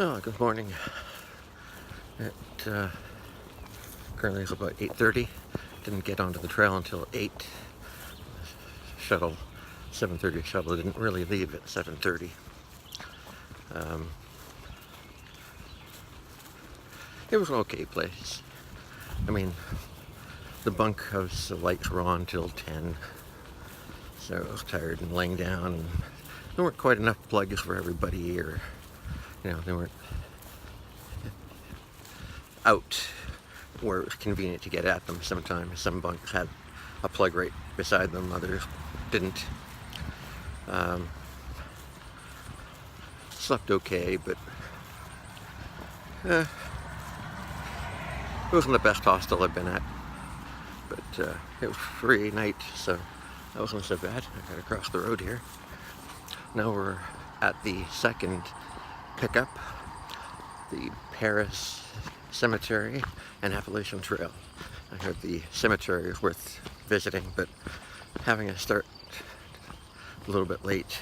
Oh, good morning. It currently is about 8:30. Didn't get onto the trail until 8. Shuttle, 7:30 shuttle didn't really leave at 7:30. It was an okay place. I mean, the bunkhouse, the lights were on till 10, so I was tired and laying down, and there weren't quite enough plugs for everybody, or they weren't out where it was convenient to get at them. Sometimes some bunks had a plug right beside them, others didn't. Slept okay, but it wasn't the best hostel I've been at. But it was free night, so that wasn't so bad. I got across the road here. Now we're at the second pickup, the Paris Cemetery and Appalachian Trail. I heard the cemetery is worth visiting, but having to start a little bit late.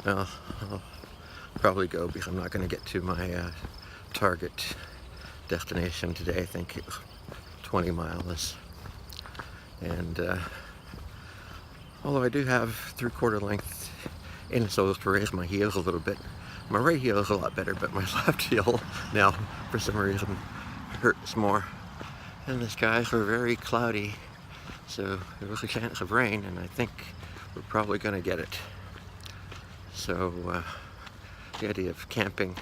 Well, I'll probably go because I'm not going to get to my target destination today. I think it was 20 miles. And although I do have 3/4 length insoles to raise my heels a little bit, my right heel is a lot better, but my left heel now, for some reason, hurts more. And the skies were very cloudy, so there was a chance of rain, and I think we're probably going to get it. So the idea of camping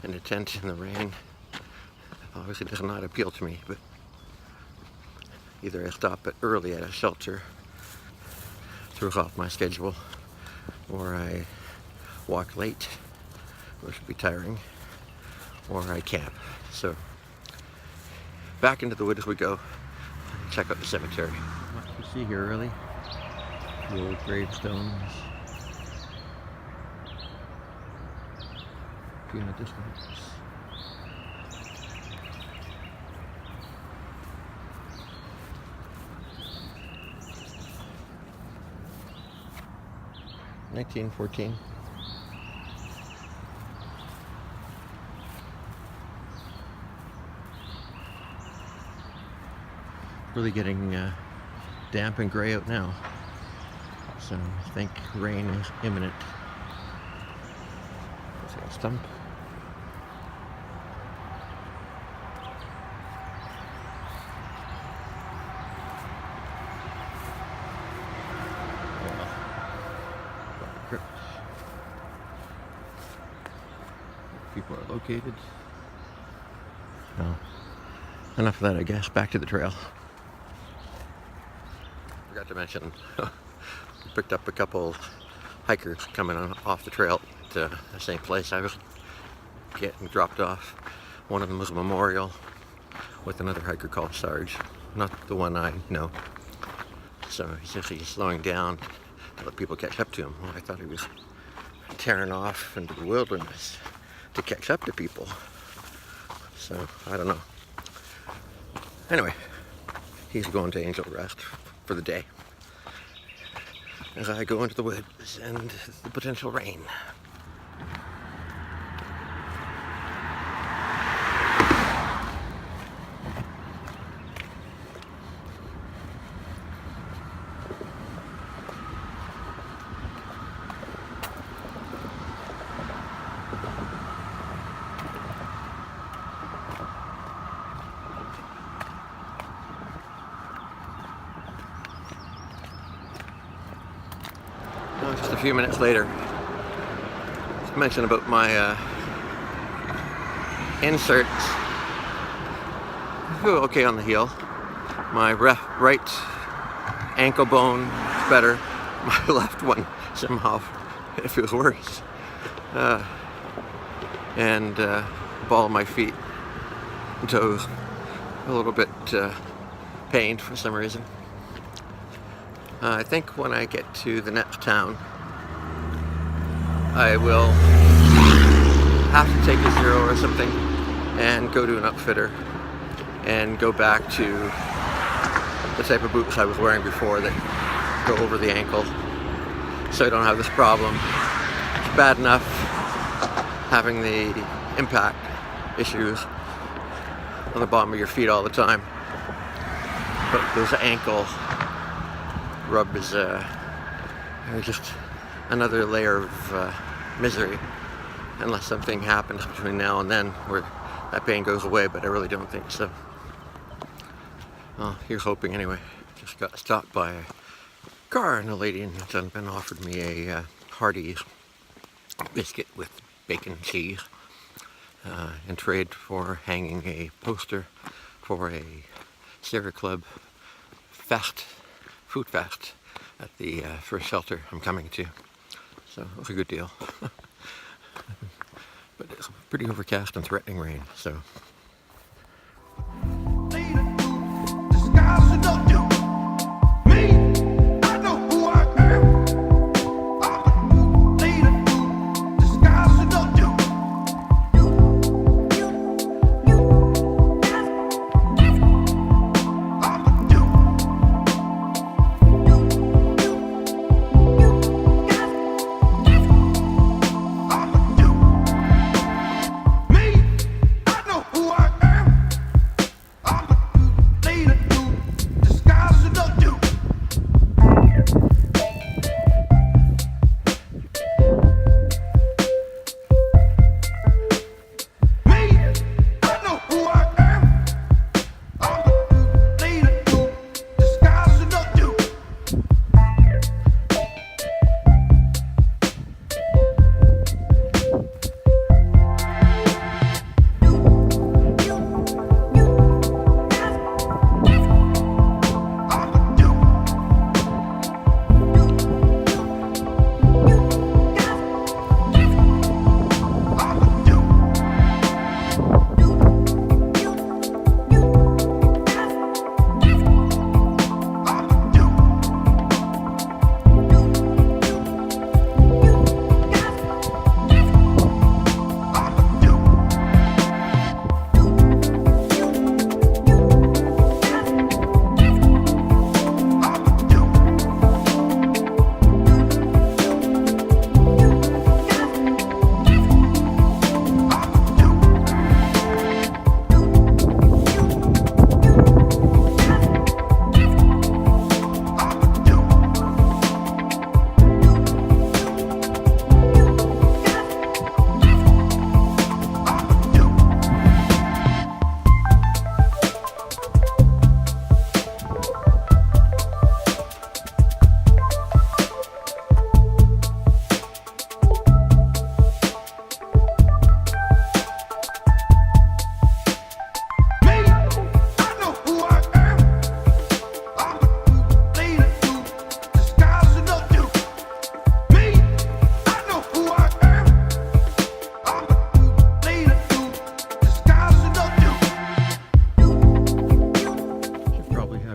in a tent in the rain obviously does not appeal to me, but either I stop early at a shelter, throws off my schedule, or I walk late, which would be tiring, or I camp. So back into the woods we go. Check out the cemetery. What you see here early, the old gravestones. In the distance. (1914). Really getting damp and gray out now, so I think rain is imminent. Let's see a stump. People are located. Well, enough of that, I guess. Back to the trail. Forgot to mention, we picked up a couple hikers coming off the trail at the same place I was getting dropped off. One of them was a memorial with another hiker called Sarge, not the one I know. So he's actually slowing down to let people catch up to him. Well, I thought he was tearing off into the wilderness to catch up to people. So, I don't know. Anyway, he's going to Angel Rest for the day, as I go into the woods and the potential rain. Just a few minutes later, just mention about my inserts. I feel okay on the heel. My right ankle bone is better. My left one somehow it feels worse. And ball of my feet and toes a little bit pained for some reason. I think when I get to the next town, I will have to take a zero or something and go to an upfitter and go back to the type of boots I was wearing before that go over the ankle, so I don't have this problem. It's bad enough having the impact issues on the bottom of your feet all the time. But those ankle rubs are just another layer of misery, unless something happens between now and then where that pain goes away, but I really don't think so. Well, here's hoping anyway. Just got stopped by a car and a lady in the gentleman offered me a Hardee's biscuit with bacon and cheese in trade for hanging a poster for a Sierra Club food fest at the first shelter I'm coming to. So it was a good deal. But it's pretty overcast and threatening rain, so.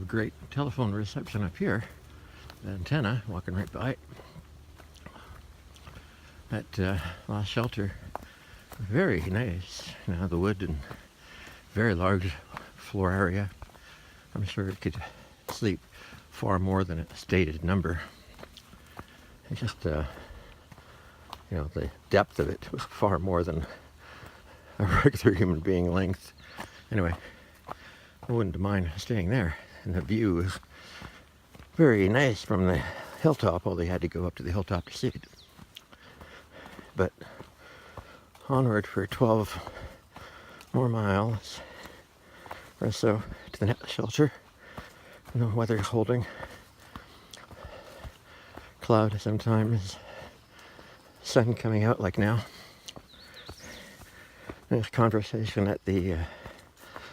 Great telephone reception up here. The antenna, walking right by it. That last shelter, very nice. Now the wood and very large floor area. I'm sure it could sleep far more than a stated number. It's just, you know, the depth of it was far more than a regular human being length. Anyway, I wouldn't mind staying there. And the view is very nice from the hilltop, although you had to go up to the hilltop to see it. But onward for 12 more miles or so to the next shelter. And the weather's holding. Cloud sometimes, sun coming out like now. There's conversation at the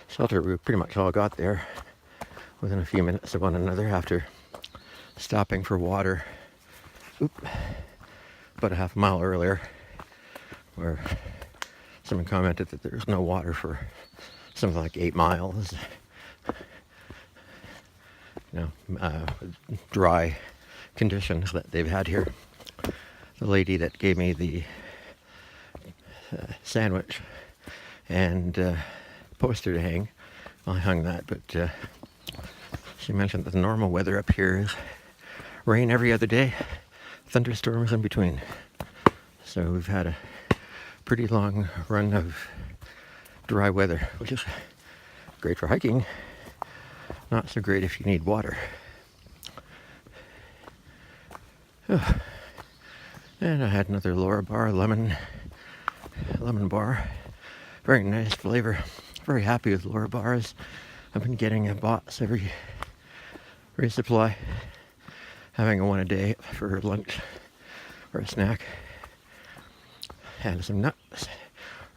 shelter. We pretty much all got there within a few minutes of one another after stopping for water about a half mile earlier, where someone commented that there's no water for something like 8 miles. You know, dry conditions that they've had here. The lady that gave me the sandwich and poster to hang, I hung that, but she mentioned that the normal weather up here is rain every other day, thunderstorms in between. So we've had a pretty long run of dry weather, which is great for hiking, not so great if you need water. And I had another Laura bar, lemon bar. Very nice flavor. Very happy with Laura bars. I've been getting a box every resupply, having a one a day for lunch or a snack. Had some nuts,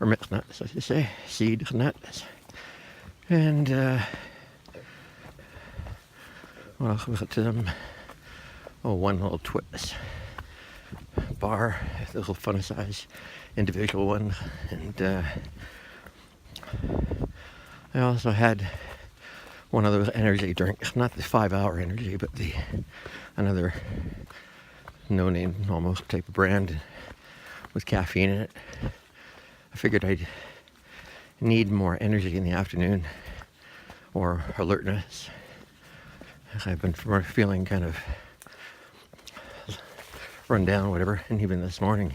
or mixed nuts, I should say, seed nuts. And what else was it to them? Oh, one little twist bar, a little fun size individual one. And I also had one of those energy drinks, not the 5-hour energy, but another no-name almost type of brand with caffeine in it. I figured I'd need more energy in the afternoon, or alertness. I've been feeling kind of run down, whatever, and even this morning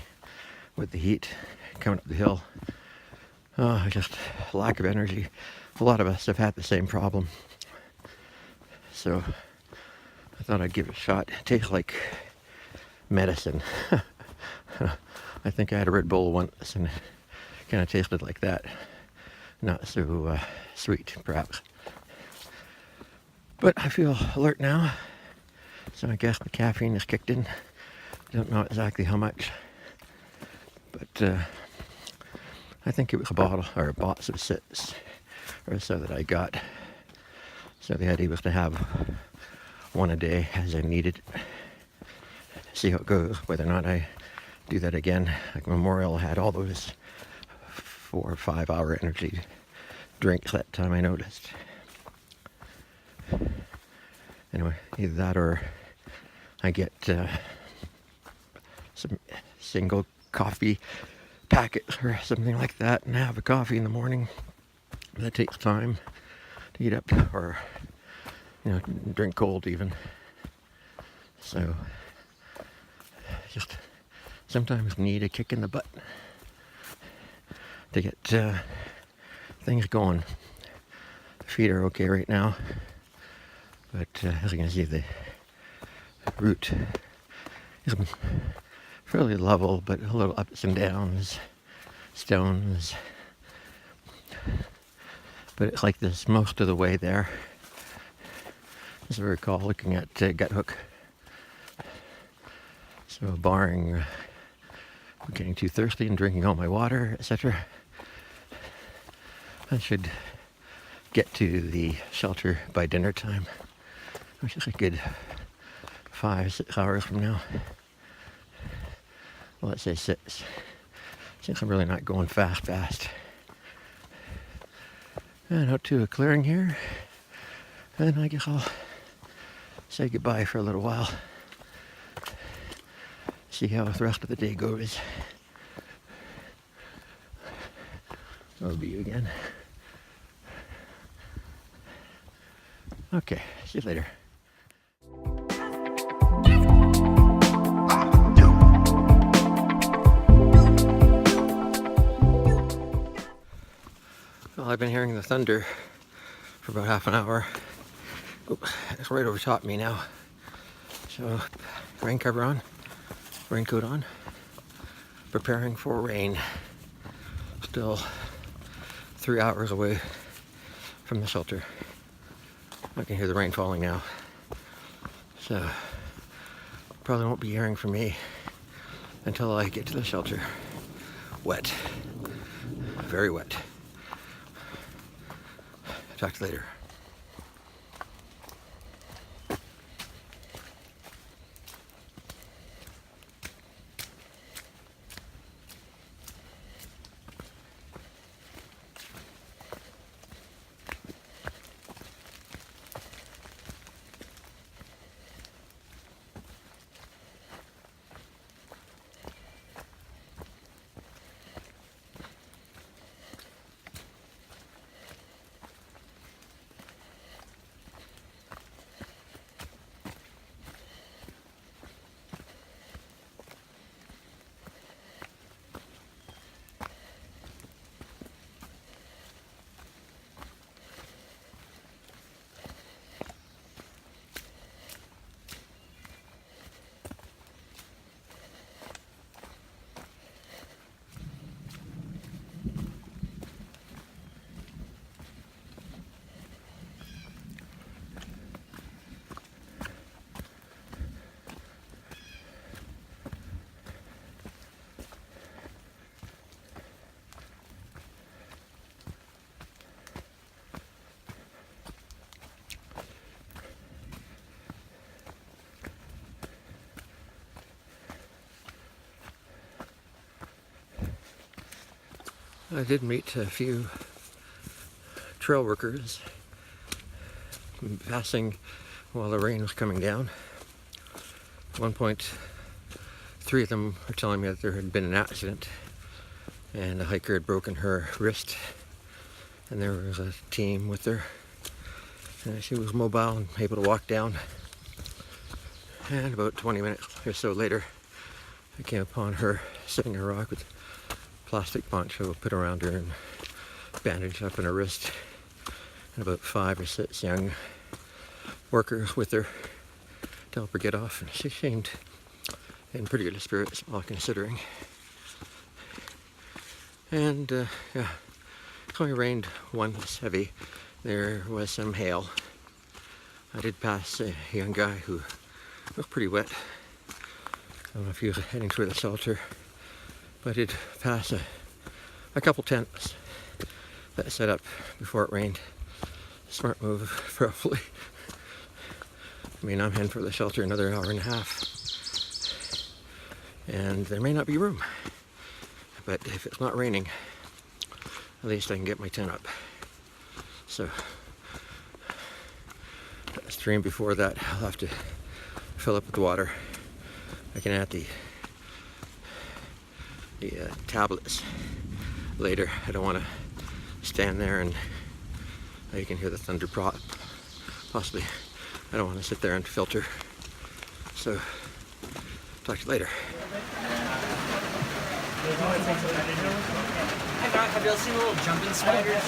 with the heat coming up the hill, just lack of energy. A lot of us have had the same problem, so I thought I'd give it a shot. It tastes like medicine. I think I had a Red Bull once and it kind of tasted like that. Not so sweet, perhaps. But I feel alert now, so I guess the caffeine has kicked in. Don't know exactly how much, but I think it was a bottle or a box of 6 or so that I got. So the idea was to have one a day as I needed. See how it goes, whether or not I do that again. Like Memorial had all those 4 or 5 hour energy drinks that time, I noticed. Anyway, either that or I get some single coffee packets or something like that and have a coffee in the morning. That takes time to heat up, or drink cold even. So just sometimes need a kick in the butt to get things going. The feet are okay right now, but as you can see, the route is fairly level, but a little ups and downs, stones. But it's like this most of the way there. As I recall looking at Gut Hook. So barring getting too thirsty and drinking all my water, etc., I should get to the shelter by dinner time, which is a good 5-6 hours from now. Well, let's say 6, since I'm really not going fast. And out to a clearing here, and I guess I'll say goodbye for a little while. See how the rest of the day goes. I'll be you again. Okay, see you later. Well, I've been hearing the thunder for about half an hour. Oops, it's right over top me now. So, rain cover on, raincoat on, preparing for rain. Still 3 hours away from the shelter. I can hear the rain falling now. So, probably won't be hearing from me until I get to the shelter. Wet. Very wet. Talk to you later. I did meet a few trail workers passing while the rain was coming down. At one point, 3 of them were telling me that there had been an accident and a hiker had broken her wrist, and there was a team with her. She was mobile and able to walk down. And about 20 minutes or so later, I came upon her sitting on a rock with a plastic poncho put around her and bandaged up on her wrist, and about 5 or 6 young workers with her to help her get off. And she seemed in pretty good spirits, all considering. And yeah, it only rained once heavy. There was some hail. I did pass a young guy who looked pretty wet. I don't know if he was heading toward the shelter, but I did pass a couple tents that set up before it rained. Smart move, probably. I mean, I'm heading for the shelter another hour and a half, and there may not be room. But if it's not raining, at least I can get my tent up. So, that stream before that, I'll have to fill up with water. I can add the tablets later. I don't want to stand there and you can hear the thunder possibly. I don't want to sit there and filter. So, talk to you later. Have y'all seen little jumping spiders?